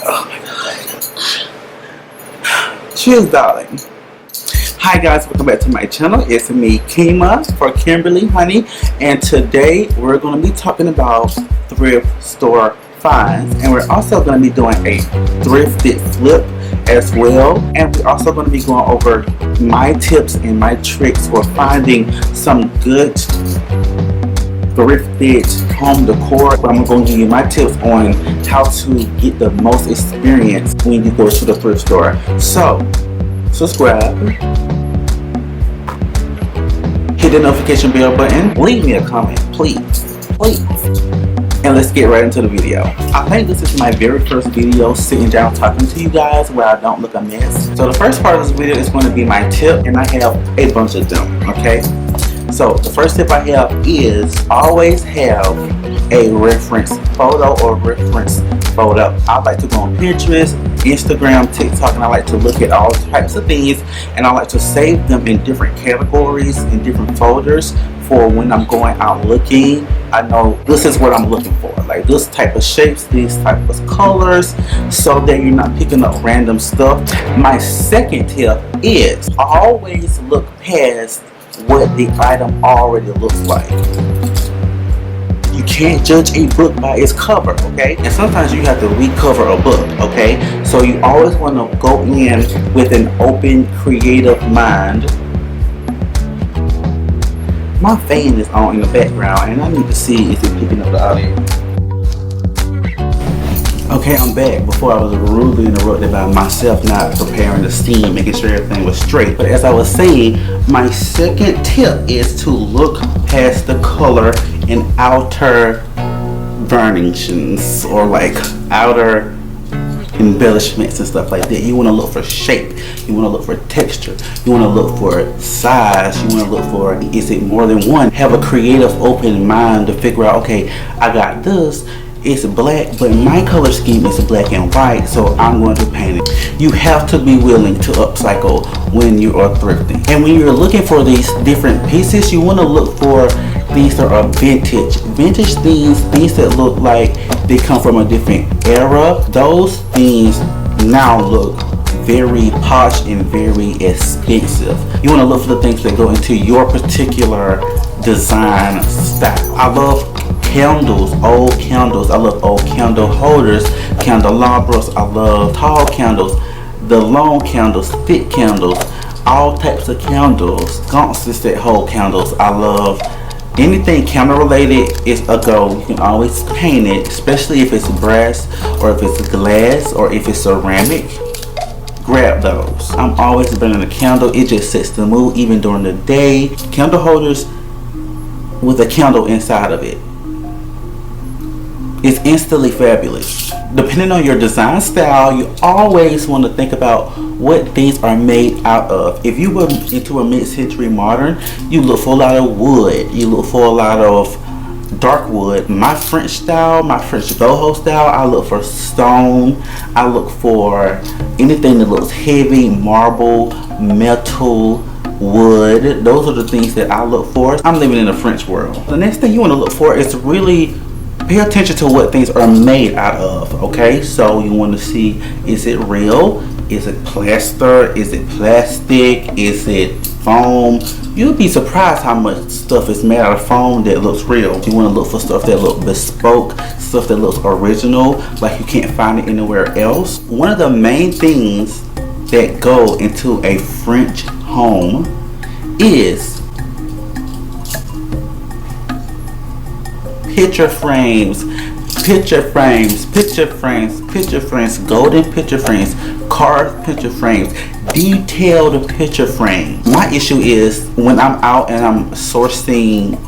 Oh my god. Cheers, darling. Hi guys, welcome back to my channel. It's me, Kima, for Kimberlee, honey. And today we're going to be talking about thrift store finds. And we're also going to be doing a thrifted flip as well. And we're also going to be going over my tips and my tricks for finding some good thrifted home decor. I'm going to give you my tips on how to get the most experience when you go to the thrift store. So, subscribe, hit the notification bell button, leave me a comment, please, and let's get right into the video. I think this is my very first video sitting down talking to you guys where I don't look a mess. So the first part of this video is going to be my tip, and I have a bunch of them, okay? So the first tip I have is always have a reference photo or reference photo. I like to go on Pinterest, Instagram, TikTok, and I like to look at all types of things, and I like to save them in different categories, in different folders, for when I'm going out looking. I know this is what I'm looking for, like this type of shapes, these type of colors, so that you're not picking up random stuff. My second tip is always look past what the item already looks like. You can't judge a book by its cover, okay? And sometimes you have to recover a book, okay? So you always want to go in with an open, creative mind. My fan is on in the background, and I need to see if it's picking up the audio. Okay, I'm back. Before I was rudely interrupted by myself not preparing the steam, making sure everything was straight. But as I was saying, my second tip is to look past the color and outer varnishes, or like outer embellishments and stuff like that. You want to look for shape, you want to look for texture, you want to look for size, you want to look for, is it more than one? Have a creative open mind to figure out, okay, I got this, it's black, but my color scheme is black and white, so I'm going to paint it. You have to be willing to upcycle when you are thrifting. And when you're looking for these different pieces, you want to look for things that are vintage things that look like they come from a different era. Those things now look very posh and very expensive. You want to look for the things that go into your particular design style. I love candles, old candles. I love old candle holders, candelabras. I love tall candles, the long candles, thick candles, all types of candles, sconces that hold candles. I love anything candle related is a go. You can always paint it, especially if it's brass or if it's glass or if it's ceramic. Grab those. I'm always burning a candle. It just sets the mood even during the day. Candle holders with a candle inside of it, it's instantly fabulous. Depending on your design style, you always want to think about what things are made out of. If you were into a mid-century modern, you look for a lot of wood, you look for a lot of dark wood. My French style, my French boho style, I look for stone. I look for anything that looks heavy, marble, metal, wood. Those are the things that I look for. I'm living in the French world. The next thing you want to look for is really pay attention to what things are made out of, okay? So you want to see, is it real? Is it plaster? Is it plastic? Is it foam? You'll be surprised how much stuff is made out of foam that looks real. You want to look for stuff that looks bespoke, stuff that looks original, like you can't find it anywhere else. One of the main things that go into a French home is picture frames, golden picture frames, carved picture frames, detailed picture frames. My issue is when I'm out and I'm sourcing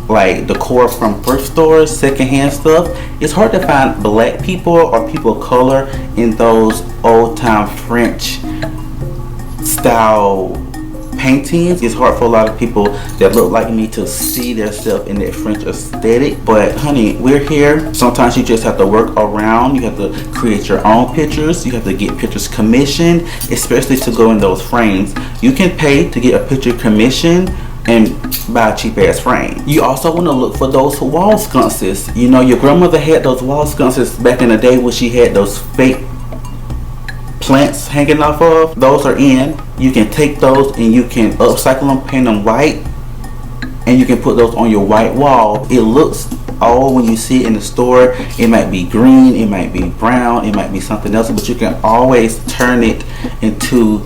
like decor from thrift stores, secondhand stuff, it's hard to find black people or people of color in those old time French style paintings. It's hard for a lot of people that look like me to see themselves in that French aesthetic. But honey, we're here. Sometimes you just have to work around. You have to create your own pictures. You have to get pictures commissioned, especially to go in those frames. You can pay to get a picture commissioned and buy a cheap ass frame. You also want to look for those wall sconces. You know, your grandmother had those wall sconces back in the day when she had those fake plants hanging off of, those are in. You can take those and you can upcycle them, paint them white, and you can put those on your white wall. It looks old when you see it in the store. It might be green, it might be brown, it might be something else, but you can always turn it into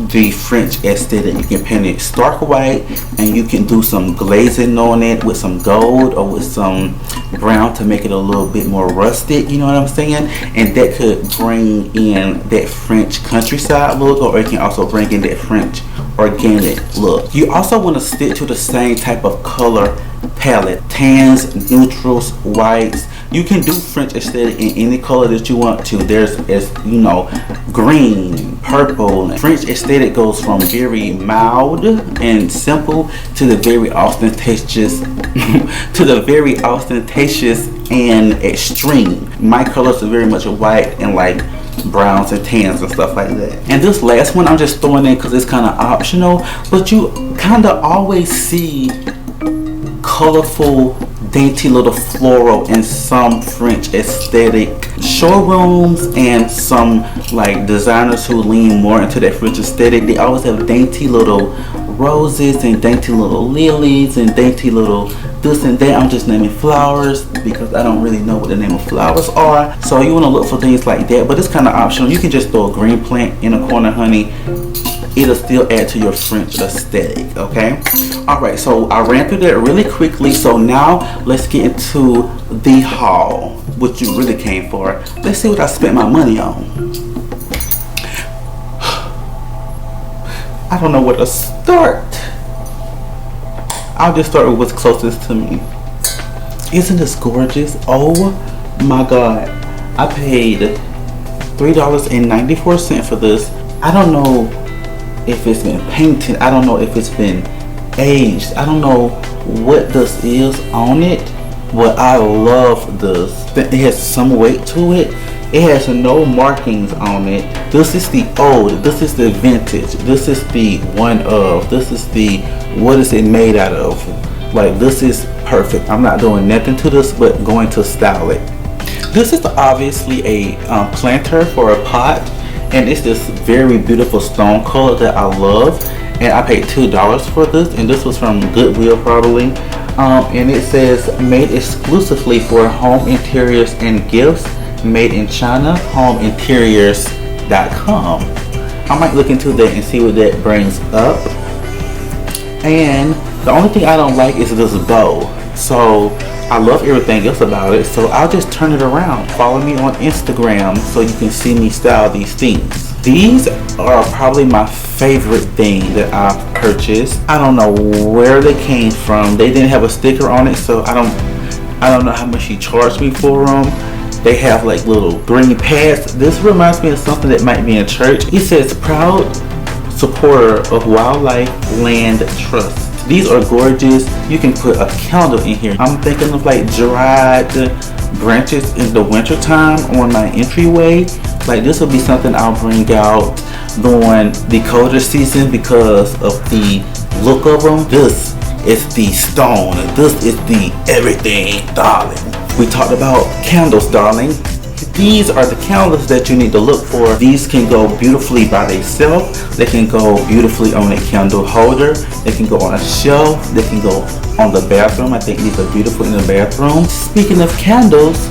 the French aesthetic. You can paint it stark white, and you can do some glazing on it with some gold or with some brown to make it a little bit more rustic, you know what I'm saying? And that could bring in that French countryside look, or it can also bring in that French organic look. You also want to stick to the same type of color palette: tans, neutrals, whites. You can do French aesthetic in any color that you want to. There's, as you know, green, purple. French aesthetic goes from very mild and simple to the very ostentatious and extreme. My colors are very much white and like browns and tans and stuff like that. And this last one I'm just throwing in because it's kind of optional, but you kind of always see colorful, dainty little floral in some French aesthetic showrooms, and some like designers who lean more into that French aesthetic. They always have dainty little roses and dainty little lilies and dainty little this and that. I'm just naming flowers because I don't really know what the name of flowers are. So you want to look for things like that, but it's kind of optional. You can just throw a green plant in a corner, honey. It'll still add to your French aesthetic, okay? All right, so I ran through that really quickly. So now let's get into the haul, what you really came for. Let's see what I spent my money on. I don't know where to start. I'll just start with what's closest to me. Isn't this gorgeous? Oh my God. I paid $3.94 for this. I don't know if it's been painted. I don't know if it's been aged. I don't know what this is on it, but I love this. It has some weight to it. It has no markings on it. This is the old, this is the vintage, this is the one of, this is the, what is it made out of? Like, this is perfect. I'm not doing nothing to this but going to style it. This is obviously a planter for a pot, and it's this very beautiful stone color that I love, and I paid $2 for this, and this was from Goodwill probably. And it says made exclusively for home interiors and gifts, made in China, homeinteriors.com. I might look into that and see what that brings up. And the only thing I don't like is this bow. So I love everything else about it, so I'll just turn it around. Follow me on Instagram so you can see me style these things. These are probably my favorite thing that I've purchased. I don't know where they came from. They didn't have a sticker on it, so I don't know how much she charged me for them. They have like little green pads. This reminds me of something that might be in church. It says proud supporter of Wildlife Land Trust. These are gorgeous. You can put a candle in here. I'm thinking of like dried branches in the winter time on my entryway. Like, this will be something I'll bring out during the colder season because of the look of them. This is the stone. This is the everything, darling. We talked about candles, darling. These are the candles that you need to look for. These can go beautifully by themselves. They can go beautifully on a candle holder. They can go on a shelf. They can go on the bathroom. I think these are beautiful in the bathroom. Speaking of candles,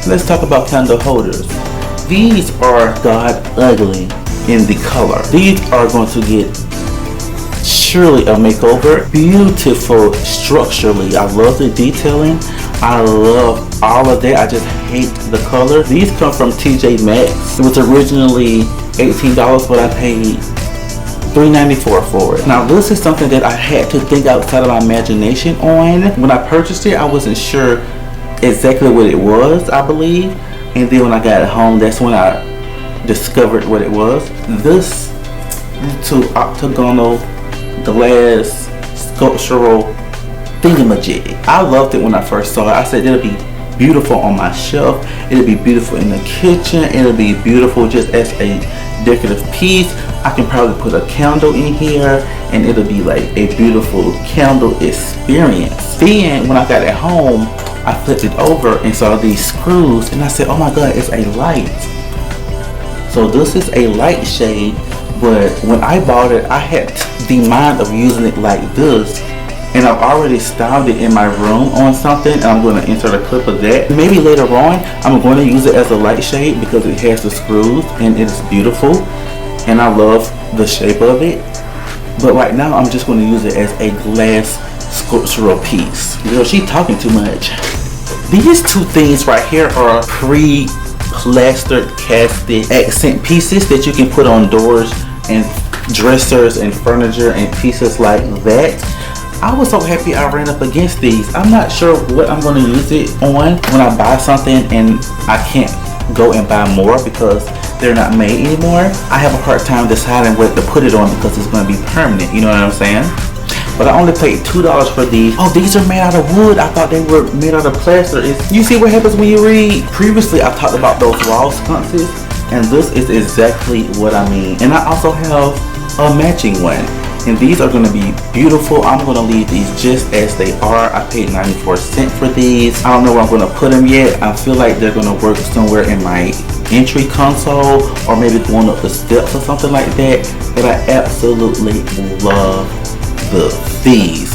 let's talk about candle holders. These are god ugly in the color. These are going to get surely a makeover. Beautiful structurally. I love the detailing. I love all of that. I just hate the color. These come from TJ Maxx. It was originally $18, but I paid $3.94 for it. Now, this is something that I had to think outside of my imagination on. When I purchased it, I wasn't sure exactly what it was, I believe. And then when I got it home, that's when I discovered what it was. This to octagonal glass sculptural thingamajig. I loved it when I first saw it. I said it'll be beautiful on my shelf. It'll be beautiful in the kitchen. It'll be beautiful just as a decorative piece. I can probably put a candle in here and it'll be like a beautiful candle experience. Then when I got it home, I flipped it over and saw these screws and I said, oh my god, it's a light. So this is a light shade, but when I bought it, I had the mind of using it like this. And I've already styled it in my room on something, and I'm going to insert a clip of that. Maybe later on, I'm going to use it as a light shade because it has the screws and it is beautiful. And I love the shape of it. But right now, I'm just going to use it as a glass sculptural piece. Girl, she's talking too much. These two things right here are pre-plastered casted accent pieces that you can put on doors and dressers and furniture and pieces like that. I was so happy I ran up against these. I'm not sure what I'm going to use it on when I buy something and I can't go and buy more because they're not made anymore. I have a hard time deciding what to put it on because it's going to be permanent, you know what I'm saying? But I only paid $2 for these. Oh, these are made out of wood. I thought they were made out of plaster. You see what happens when you read? Previously, I talked about those wall sconces, and this is exactly what I mean. And I also have a matching one. And these are going to be beautiful. I'm going to leave these just as they are. I paid 94 cents for these. I don't know where I'm going to put them yet. I feel like they're going to work somewhere in my entry console or maybe going up the steps or something like that. But I absolutely love these.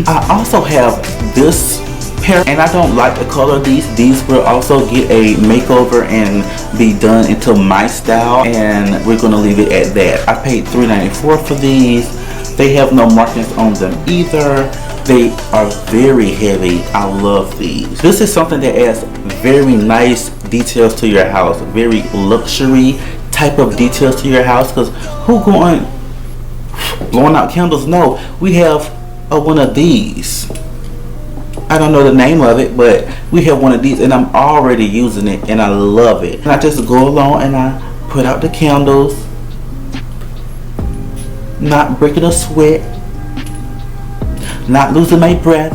I also have this pair, and I don't like the color of these. These will also get a makeover and be done into my style, and we're going to leave it at that. I paid $3.94 for these. They have no markings on them either. They are very heavy. I love these. This is something that adds very nice details to your house. Very luxury type of details to your house, because who going blowing out candles? No, we have one of these. I don't know the name of it, but we have one of these, and I'm already using it, and I love it. And I just go along and I put out the candles, not breaking a sweat, not losing my breath.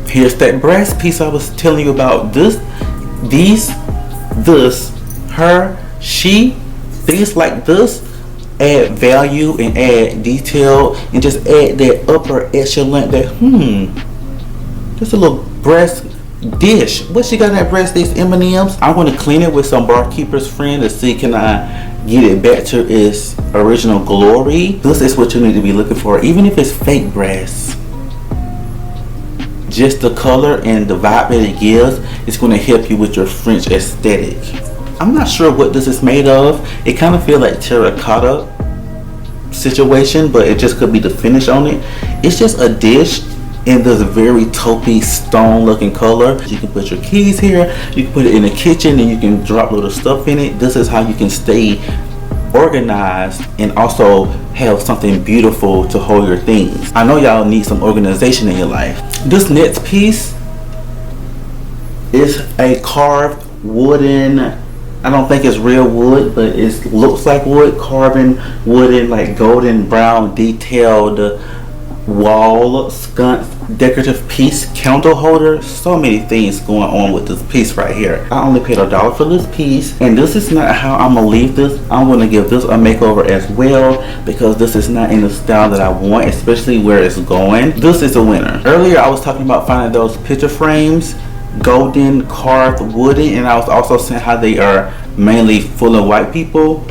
Here's that brass piece I was telling you about. These, her, she, things like this add value and add detail and just add that upper echelon, just a little brass dish. What she got in that brass dish? M&M's. I'm going to clean it with some Barkeeper's Friend to see can I get it back to its original glory. This is what you need to be looking for, even if it's fake brass. Just the color and the vibe that it gives is going to help you with your French aesthetic. I'm not sure what this is made of. It kind of feels like terracotta situation, but it just could be the finish on it. It's just a dish in this very taupey stone looking color. You can put your keys here, you can put it in the kitchen, and you can drop little stuff in it. This is how you can stay organized and also have something beautiful to hold your things. I know y'all need some organization in your life. This next piece is a carved wooden, I don't think it's real wood, but it looks like wood, carving wooden, like golden brown detailed wall sconce decorative piece, candle holder. So many things going on with this piece right here. I only paid $1 for this piece, and this is not how I'm gonna leave this. I'm gonna give this a makeover as well because this is not in the style that I want, especially where it's going. This is a winner. Earlier I was talking about finding those picture frames, golden carved wooden, and I was also saying how they are mainly full of white people.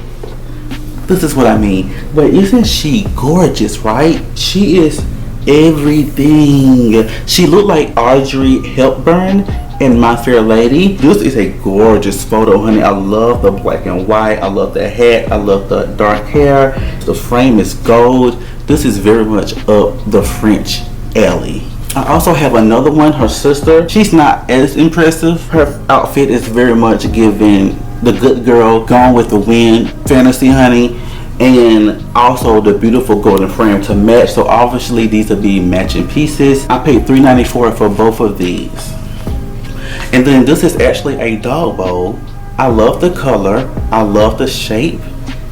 This is what I mean. But isn't she gorgeous, right? She is everything. She looked like Audrey Hepburn in My Fair Lady. This is a gorgeous photo, honey. I love the black and white. I love the hat. I love the dark hair. The frame is gold. This is very much up the French alley. I also have another one, her sister. She's not as impressive. Her outfit is very much giving the good girl, Gone with the Wind fantasy, honey, and also the beautiful golden frame to match. So obviously these will be matching pieces. I paid $3.94 for both of these. And then this is actually a dog bowl. I love the color. I love the shape.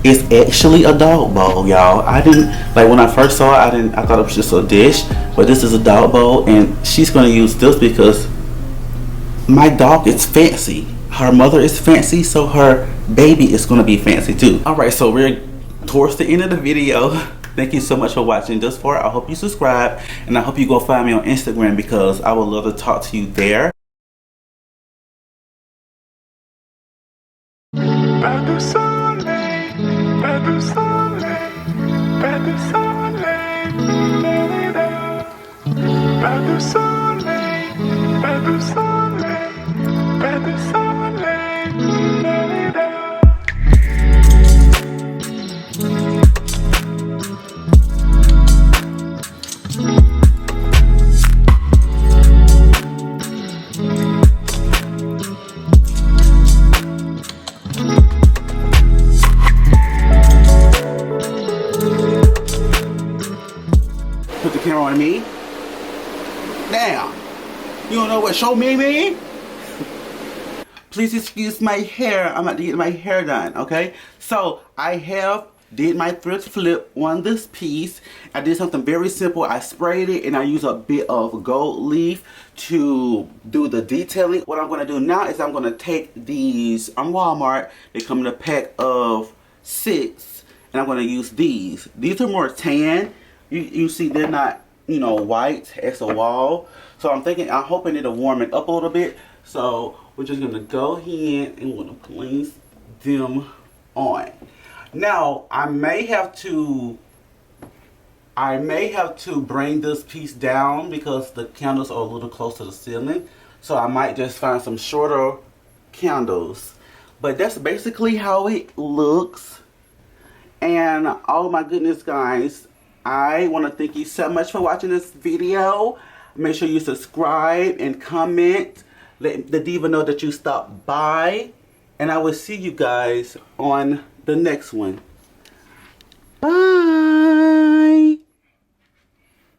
It's actually a dog bowl, y'all. I didn't, like when I first saw it, I thought it was just a dish, but this is a dog bowl, and she's gonna use this because my dog is fancy. Her mother is fancy, so her baby is gonna be fancy too. All right, so we're towards the end of the video. Thank you so much for watching this far. I hope you subscribe, and I hope you go find me on Instagram because I would love to talk to you there. pas de soleil, pas de soleil, pas de soleil, pas de soleil, pas de soleil, pas de soleil. Put the camera on me. Now, you don't know what show me mean? Please excuse my hair. I'm about to get my hair done, okay? So, I did my thrift flip on this piece. I did something very simple. I sprayed it and I used a bit of gold leaf to do the detailing. What I'm going to do now is I'm going to take these on Walmart. They come in a pack of 6 and I'm going to use these. These are more tan. You see they're not, you know, white as a wall. So I'm hoping it'll warm it up a little bit. So we're just going to go ahead and we're going to place them on. Now, I may have to bring this piece down because the candles are a little close to the ceiling. So I might just find some shorter candles. But that's basically how it looks. And oh my goodness, guys, I want to thank you so much for watching this video. Make sure you subscribe and comment. Let the diva know that you stopped by. And I will see you guys on the next one. Bye.